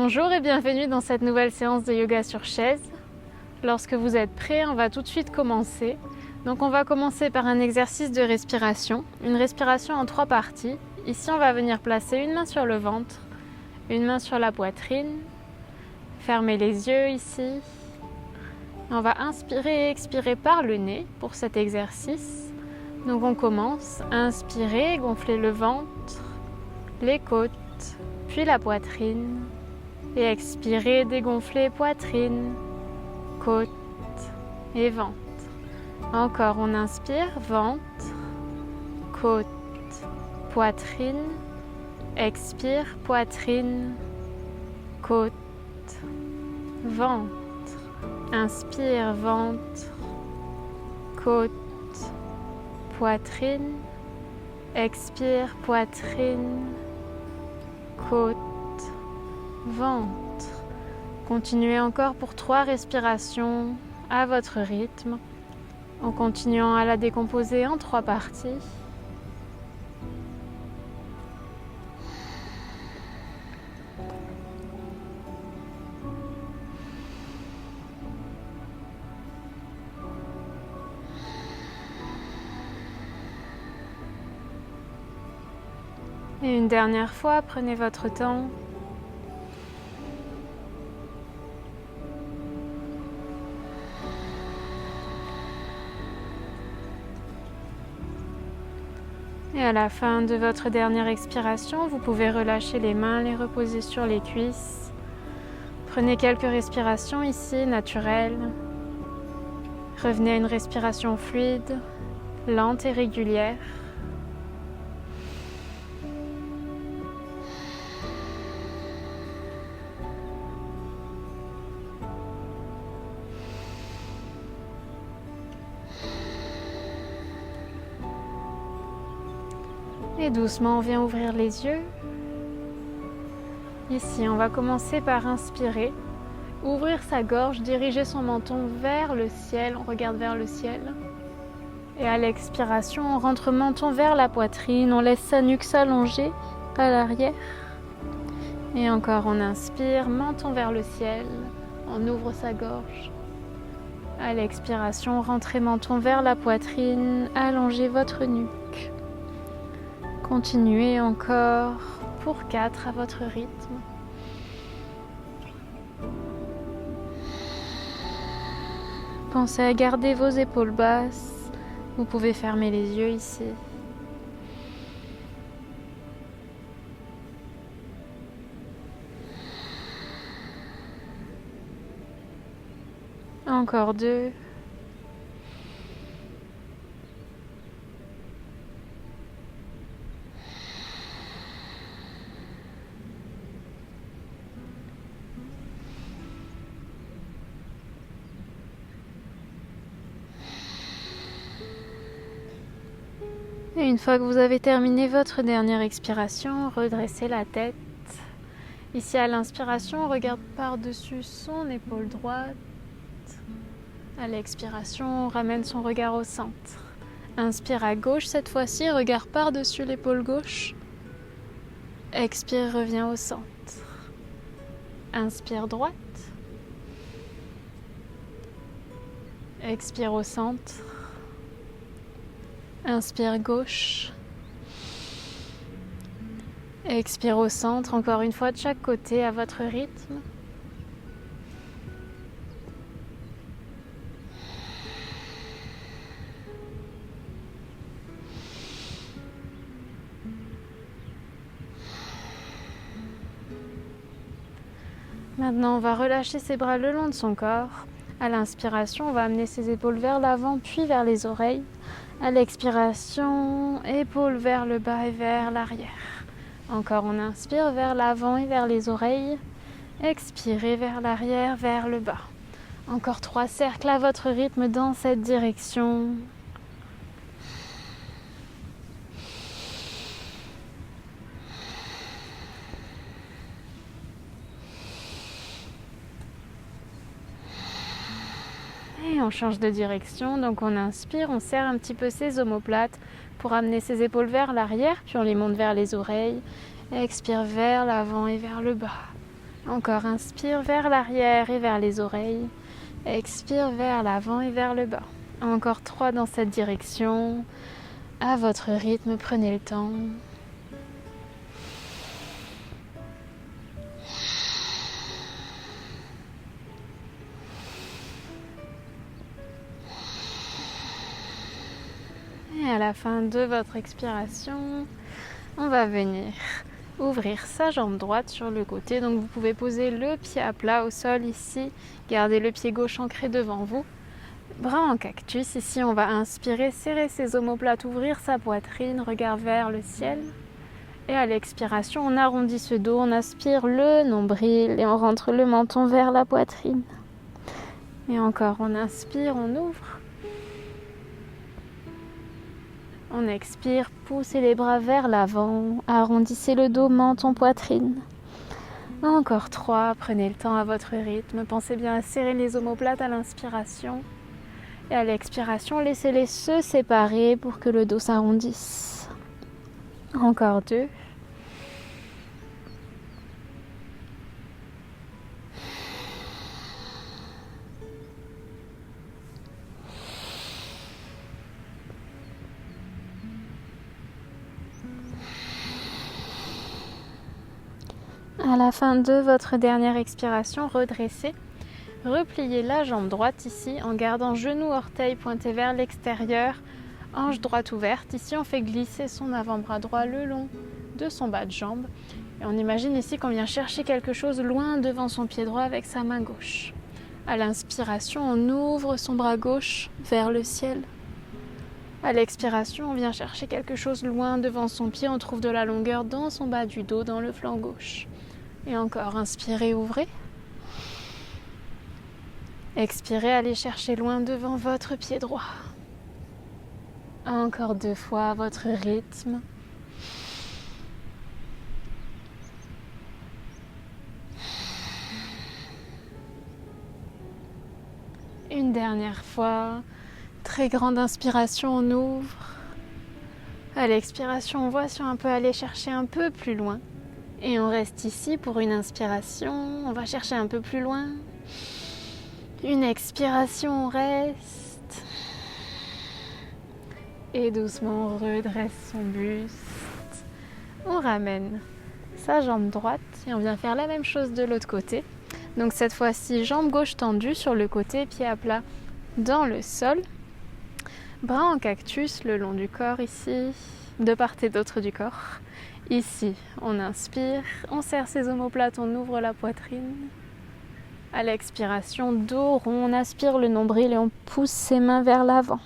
Bonjour et bienvenue dans cette nouvelle séance de yoga sur chaise. Lorsque vous êtes prêts, on va tout de suite commencer. Donc on va commencer par un exercice de respiration, une respiration en 3 parties. Ici on va venir placer une main sur le ventre, une main sur la poitrine, fermer les yeux ici. On va inspirer et expirer par le nez pour cet exercice. Donc on commence, inspirer, gonfler le ventre, les côtes, puis la poitrine. Et expirer, dégonfler poitrine, côte et ventre. Encore, on inspire, ventre, côte, poitrine. Expire, poitrine, côte, ventre. Inspire, ventre, côte, poitrine. Expire, poitrine, côte, ventre. Continuez encore pour 3 respirations à votre rythme, en continuant à la décomposer en 3 parties. Et une dernière fois, prenez votre temps. Et à la fin de votre dernière expiration, vous pouvez relâcher les mains, les reposer sur les cuisses. Prenez quelques respirations ici, naturelles. Revenez à une respiration fluide, lente et régulière. Et doucement, on vient ouvrir les yeux. Ici, on va commencer par inspirer, ouvrir sa gorge, diriger son menton vers le ciel. On regarde vers le ciel. Et à l'expiration, on rentre menton vers la poitrine. On laisse sa nuque s'allonger à l'arrière. Et encore, on inspire, menton vers le ciel. On ouvre sa gorge. À l'expiration, rentrez menton vers la poitrine. Allongez votre nuque. Continuez encore pour 4 à votre rythme. Pensez à garder vos épaules basses. Vous pouvez fermer les yeux ici. Encore 2. Et une fois que vous avez terminé votre dernière expiration, redressez la tête. Ici à l'inspiration, on regarde par-dessus son épaule droite. À l'expiration, on ramène son regard au centre. Inspire à gauche cette fois-ci, regard par-dessus l'épaule gauche. Expire, revient au centre. Inspire droite. Expire au centre. Inspire gauche. Expire au centre, encore une fois de chaque côté à votre rythme. Maintenant, on va relâcher ses bras le long de son corps. À l'inspiration, on va amener ses épaules vers l'avant puis vers les oreilles. À l'expiration, épaules vers le bas et vers l'arrière. Encore, on inspire vers l'avant et vers les oreilles. Expirez vers l'arrière, vers le bas. Encore 3 cercles à votre rythme dans cette direction. Et on change de direction, donc on inspire, on serre un petit peu ses omoplates pour amener ses épaules vers l'arrière, puis on les monte vers les oreilles. Expire vers l'avant et vers le bas. Encore, inspire vers l'arrière et vers les oreilles. Expire vers l'avant et vers le bas. Encore 3 dans cette direction. À votre rythme, prenez le temps. Et à la fin de votre expiration, on va venir ouvrir sa jambe droite sur le côté. Donc vous pouvez poser le pied à plat au sol ici. Gardez le pied gauche ancré devant vous. Bras en cactus. Ici, on va inspirer, serrer ses omoplates, ouvrir sa poitrine, regard vers le ciel. Et à l'expiration, on arrondit ce dos, on aspire le nombril et on rentre le menton vers la poitrine. Et encore, on inspire, on ouvre. On expire, poussez les bras vers l'avant, arrondissez le dos, menton, poitrine. Encore 3, prenez le temps à votre rythme. Pensez bien à serrer les omoplates à l'inspiration. Et à l'expiration, laissez-les se séparer pour que le dos s'arrondisse. Encore 2. À la fin de votre dernière expiration, redressez. Repliez la jambe droite ici en gardant genou, orteil pointé vers l'extérieur, hanche droite ouverte. Ici, on fait glisser son avant-bras droit le long de son bas de jambe. Et on imagine ici qu'on vient chercher quelque chose loin devant son pied droit avec sa main gauche. À l'inspiration, on ouvre son bras gauche vers le ciel. À l'expiration, on vient chercher quelque chose loin devant son pied. On trouve de la longueur dans son bas du dos, dans le flanc gauche. Et encore, inspirez, ouvrez. Expirez, allez chercher loin devant votre pied droit. Encore 2 fois à votre rythme. Une dernière fois. Très grande inspiration, on ouvre. À l'expiration, on voit si on peut aller chercher un peu plus loin. Et on reste ici pour une inspiration. On va chercher un peu plus loin. Une expiration, on reste. Et doucement, on redresse son buste. On ramène sa jambe droite et on vient faire la même chose de l'autre côté. Donc cette fois-ci, jambe gauche tendue sur le côté, pied à plat dans le sol. Bras en cactus le long du corps ici, de part et d'autre du corps. Ici, on inspire, on serre ses omoplates, on ouvre la poitrine. À l'expiration, dos rond, on aspire le nombril et on pousse ses mains vers l'avant.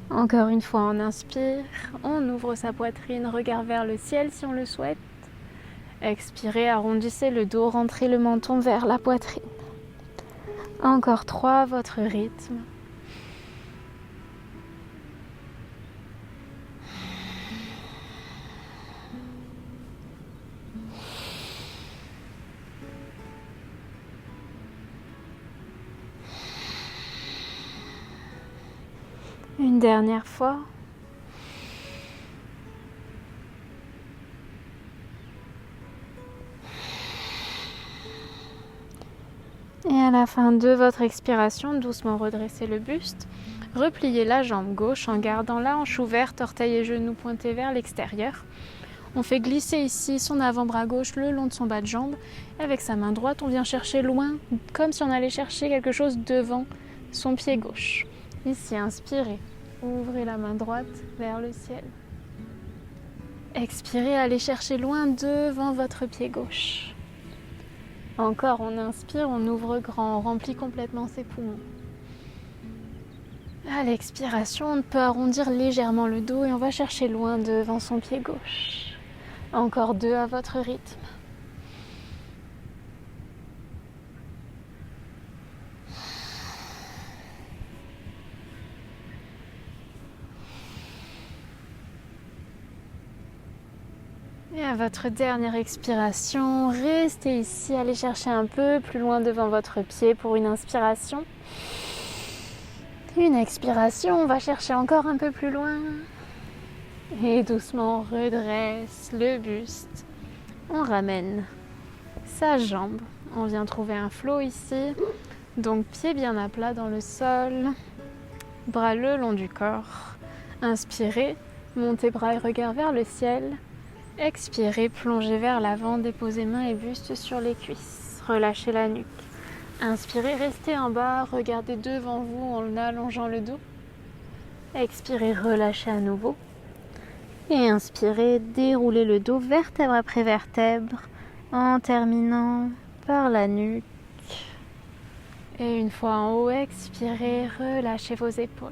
Encore une fois, on inspire, on ouvre sa poitrine, regard vers le ciel si on le souhaite. Expirez, arrondissez le dos, rentrez le menton vers la poitrine. Encore 3, votre rythme. Une dernière fois. Et à la fin de votre expiration, doucement redressez le buste. Repliez la jambe gauche en gardant la hanche ouverte, orteils et genoux pointés vers l'extérieur. On fait glisser ici son avant-bras gauche le long de son bas de jambe. Avec sa main droite, on vient chercher loin, comme si on allait chercher quelque chose devant son pied gauche. Ici, inspirez. Ouvrez la main droite vers le ciel. Expirez, allez chercher loin devant votre pied gauche. Encore, on inspire, on ouvre grand, on remplit complètement ses poumons. À l'expiration, on peut arrondir légèrement le dos et on va chercher loin devant son pied gauche. Encore 2 à votre rythme. Et à votre dernière expiration, restez ici, allez chercher un peu plus loin devant votre pied pour une inspiration. Une expiration, on va chercher encore un peu plus loin. Et doucement, on redresse le buste. On ramène sa jambe. On vient trouver un flow ici. Donc pieds bien à plat dans le sol, bras le long du corps. Inspirez, montez bras et regard vers le ciel. Expirez, plongez vers l'avant, déposez mains et buste sur les cuisses. Relâchez la nuque. Inspirez, restez en bas, regardez devant vous en allongeant le dos. Expirez, relâchez à nouveau. Et inspirez, déroulez le dos vertèbre après vertèbre en terminant par la nuque. Et une fois en haut, expirez, relâchez vos épaules.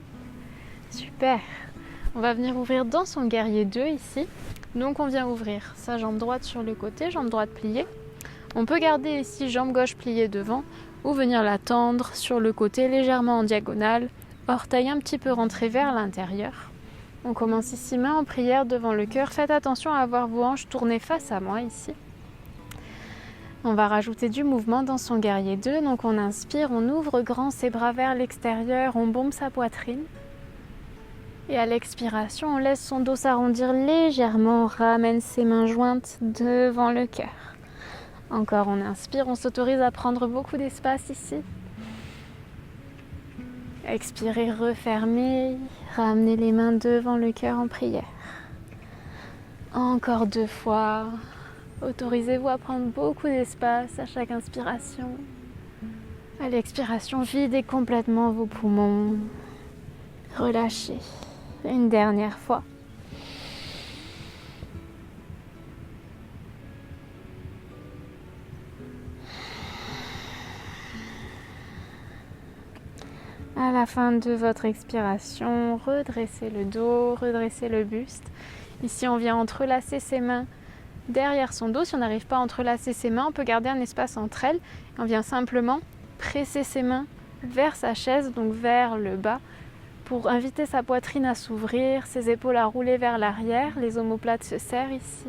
Super. On va venir ouvrir dans son guerrier 2 ici. Donc on vient ouvrir sa jambe droite sur le côté, jambe droite pliée. On peut garder ici jambe gauche pliée devant ou venir la tendre sur le côté légèrement en diagonale, orteil un petit peu rentré vers l'intérieur. On commence ici main en prière devant le cœur. Faites attention à avoir vos hanches tournées face à moi ici. On va rajouter du mouvement dans son guerrier 2. Donc on inspire, on ouvre grand ses bras vers l'extérieur, on bombe sa poitrine. Et à l'expiration, on laisse son dos s'arrondir légèrement, on ramène ses mains jointes devant le cœur. Encore, on inspire, on s'autorise à prendre beaucoup d'espace ici. Expirez, refermez, ramenez les mains devant le cœur en prière. Encore 2 fois. Autorisez-vous à prendre beaucoup d'espace à chaque inspiration. À l'expiration, videz complètement vos poumons. Relâchez. Une dernière fois. À la fin de votre expiration, redressez le dos, redressez le buste. Ici, on vient entrelacer ses mains derrière son dos. Si on n'arrive pas à entrelacer ses mains, on peut garder un espace entre elles. On vient simplement presser ses mains vers sa chaise, donc vers le bas, pour inviter sa poitrine à s'ouvrir, ses épaules à rouler vers l'arrière. Les omoplates se serrent ici.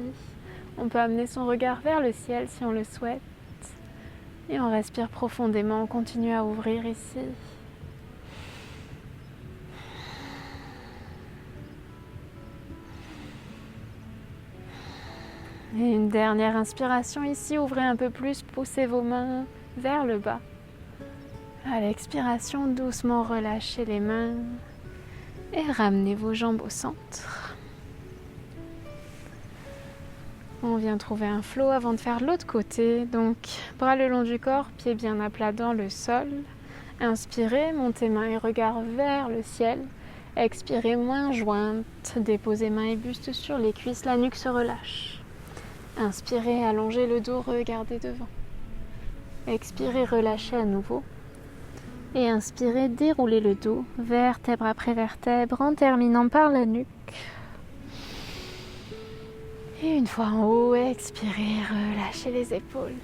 On peut amener son regard vers le ciel si on le souhaite. Et on respire profondément, on continue à ouvrir ici. Et une dernière inspiration ici, ouvrez un peu plus, poussez vos mains vers le bas. À l'expiration, doucement relâchez les mains et ramenez vos jambes au centre. On vient trouver un flow avant de faire l'autre côté. Donc, bras le long du corps, pieds bien à plat dans le sol. Inspirez, montez mains et regard vers le ciel. Expirez, mains jointes, déposez mains et buste sur les cuisses, la nuque se relâche. Inspirez, allongez le dos, regardez devant. Expirez, relâchez à nouveau. Et inspirez, déroulez le dos, vertèbre après vertèbre, en terminant par la nuque. Et une fois en haut, expirez, relâchez les épaules.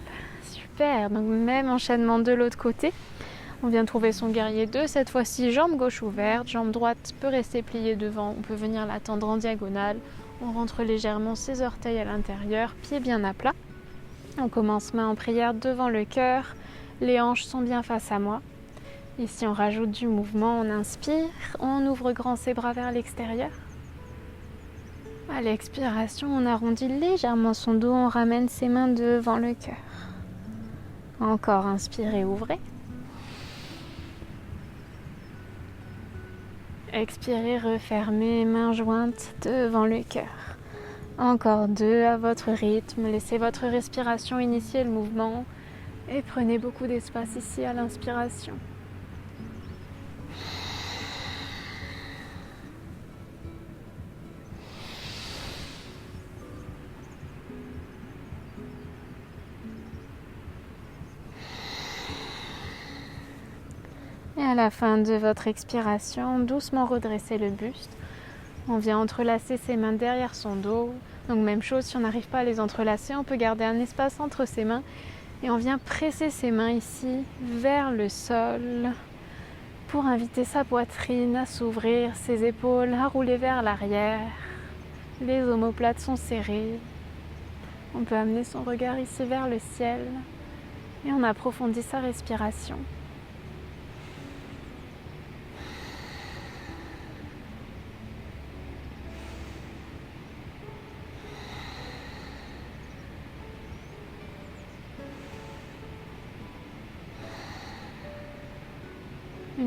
Super, donc même enchaînement de l'autre côté. On vient trouver son guerrier 2, cette fois-ci jambe gauche ouverte, jambe droite peut rester pliée devant, on peut venir la tendre en diagonale. On rentre légèrement ses orteils à l'intérieur, pieds bien à plat. On commence main en prière devant le cœur, les hanches sont bien face à moi. Ici on rajoute du mouvement, on inspire, on ouvre grand ses bras vers l'extérieur. À l'expiration, on arrondit légèrement son dos, on ramène ses mains devant le cœur. Encore, inspirez, ouvrez. Expirez, refermez, mains jointes devant le cœur. Encore 2 à votre rythme. Laissez votre respiration initier le mouvement et prenez beaucoup d'espace ici à l'inspiration. Et à la fin de votre expiration, doucement redressez le buste. On vient entrelacer ses mains derrière son dos. Donc même chose, si on n'arrive pas à les entrelacer, on peut garder un espace entre ses mains. Et on vient presser ses mains ici vers le sol pour inviter sa poitrine à s'ouvrir, ses épaules à rouler vers l'arrière. Les omoplates sont serrées. On peut amener son regard ici vers le ciel et on approfondit sa respiration.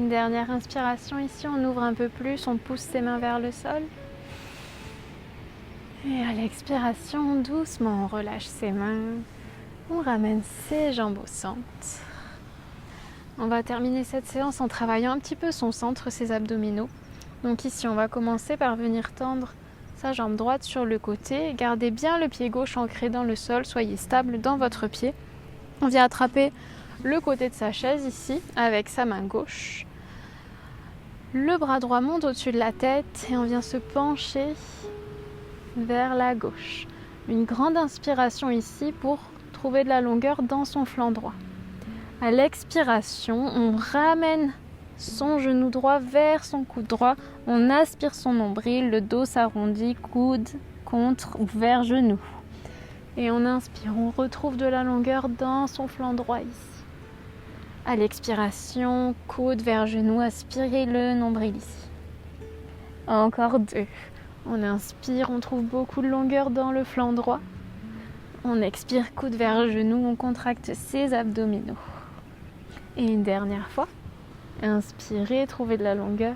Une dernière inspiration ici, on ouvre un peu plus, on pousse ses mains vers le sol. Et à l'expiration, doucement, on relâche ses mains. On ramène ses jambes au centre. On va terminer cette séance en travaillant un petit peu son centre, ses abdominaux. Donc ici, on va commencer par venir tendre sa jambe droite sur le côté. Gardez bien le pied gauche ancré dans le sol, soyez stable dans votre pied. On vient attraper le côté de sa chaise ici, avec sa main gauche. Le bras droit monte au-dessus de la tête et on vient se pencher vers la gauche. Une grande inspiration ici pour trouver de la longueur dans son flanc droit. À l'expiration, on ramène son genou droit vers son coude droit. On aspire son nombril, le dos s'arrondit, coude contre ou vers genou. Et on inspire, on retrouve de la longueur dans son flanc droit ici. À l'expiration, coude vers genou, aspirez le nombril ici. Encore 2. On inspire, on trouve beaucoup de longueur dans le flanc droit. On expire, coude vers genou, on contracte ses abdominaux. Et une dernière fois, inspirez, trouvez de la longueur.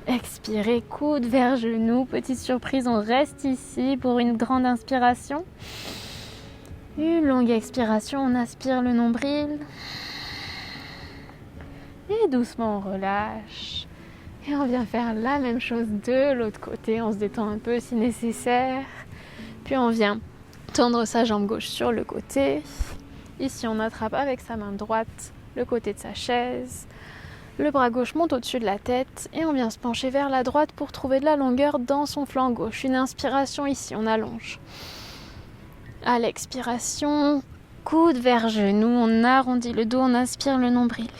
Expirez, coude vers genou. Petite surprise, on reste ici pour une grande inspiration. Une longue expiration, on aspire le nombril. Et doucement, on relâche. Et on vient faire la même chose de l'autre côté. On se détend un peu si nécessaire. Puis on vient tendre sa jambe gauche sur le côté. Ici, on attrape avec sa main droite le côté de sa chaise. Le bras gauche monte au-dessus de la tête et on vient se pencher vers la droite pour trouver de la longueur dans son flanc gauche. Une inspiration ici, on allonge. À l'expiration, coude vers genou, on arrondit le dos, on aspire le nombril.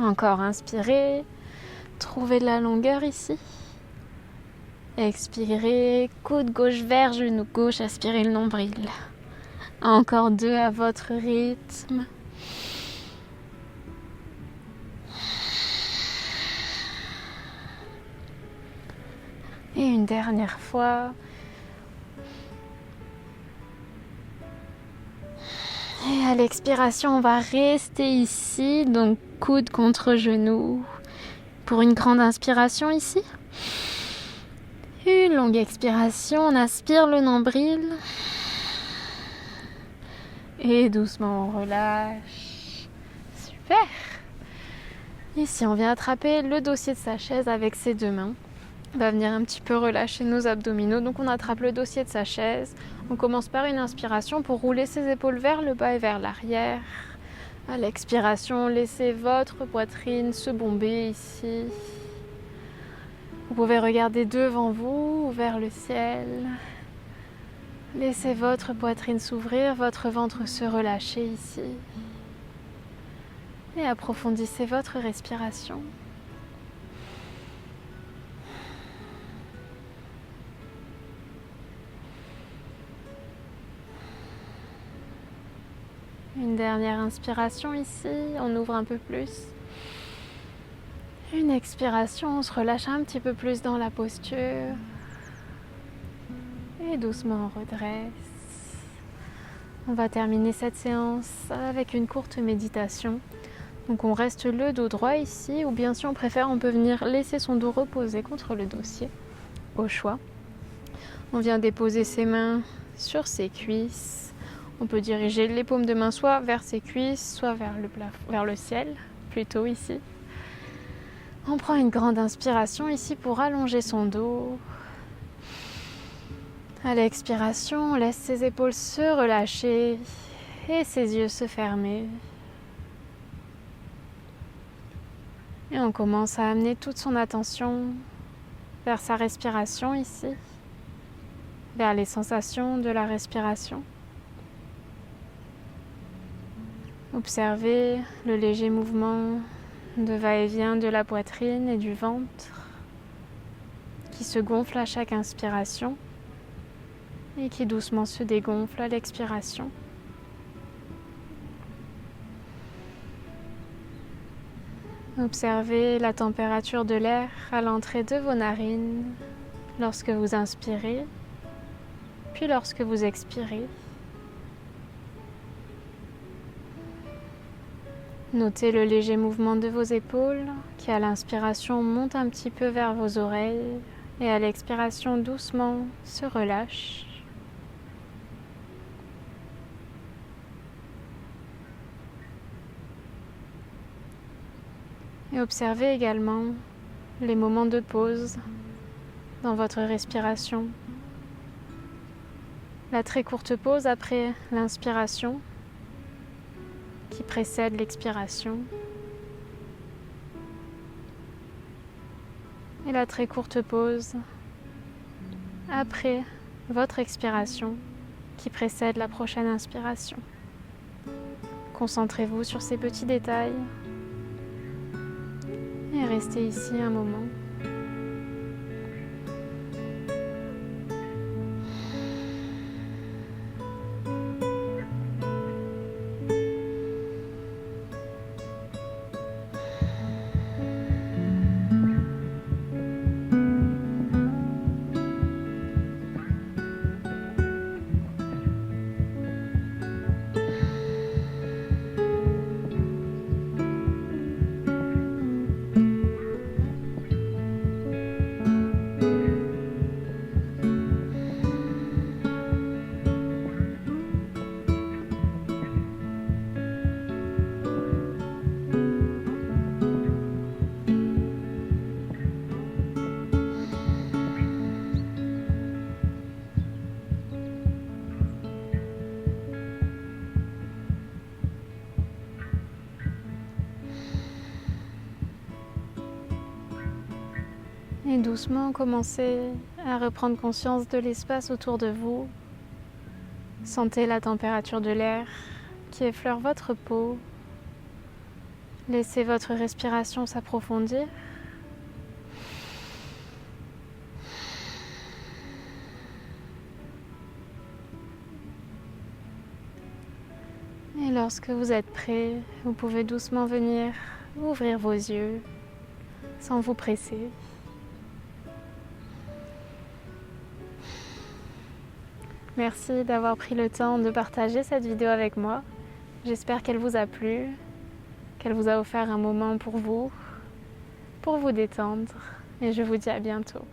Encore inspirez, trouvez de la longueur ici. Expirez, coude gauche vers genou gauche, aspirez le nombril. Encore 2 à votre rythme. Et une dernière fois. Et à l'expiration, on va rester ici, donc coude contre genou. Pour une grande inspiration ici. Une longue expiration, on aspire le nombril. Et doucement, on relâche. Super! Ici, on vient attraper le dossier de sa chaise avec ses 2 mains. On va venir un petit peu relâcher nos abdominaux. Donc, on attrape le dossier de sa chaise. On commence par une inspiration pour rouler ses épaules vers le bas et vers l'arrière. À l'expiration, laissez votre poitrine se bomber ici. Vous pouvez regarder devant vous ou vers le ciel. Laissez votre poitrine s'ouvrir, votre ventre se relâcher ici. Et approfondissez votre respiration. Une dernière inspiration ici, on ouvre un peu plus. Une expiration, on se relâche un petit peu plus dans la posture. Et doucement on redresse. On va terminer cette séance avec une courte méditation. Donc on reste le dos droit ici, ou bien si on préfère, on peut venir laisser son dos reposer contre le dossier, au choix. On vient déposer ses mains sur ses cuisses. On peut diriger les paumes de main soit vers ses cuisses, soit vers le plafond, vers le ciel, plutôt ici. On prend une grande inspiration ici pour allonger son dos. À l'expiration, on laisse ses épaules se relâcher et ses yeux se fermer. Et on commence à amener toute son attention vers sa respiration ici, vers les sensations de la respiration. Observez le léger mouvement de va-et-vient de la poitrine et du ventre qui se gonfle à chaque inspiration et qui doucement se dégonfle à l'expiration. Observez la température de l'air à l'entrée de vos narines lorsque vous inspirez, puis lorsque vous expirez. Notez le léger mouvement de vos épaules qui à l'inspiration monte un petit peu vers vos oreilles et à l'expiration doucement se relâche. Et observez également les moments de pause dans votre respiration. La très courte pause après l'inspiration qui précède l'expiration. Et la très courte pause après votre expiration qui précède la prochaine inspiration. Concentrez-vous sur ces petits détails et restez ici un moment. Et doucement, commencez à reprendre conscience de l'espace autour de vous. Sentez la température de l'air qui effleure votre peau. Laissez votre respiration s'approfondir. Et lorsque vous êtes prêt, vous pouvez doucement venir ouvrir vos yeux sans vous presser. Merci d'avoir pris le temps de partager cette vidéo avec moi. J'espère qu'elle vous a plu, qu'elle vous a offert un moment pour vous détendre. Et je vous dis à bientôt.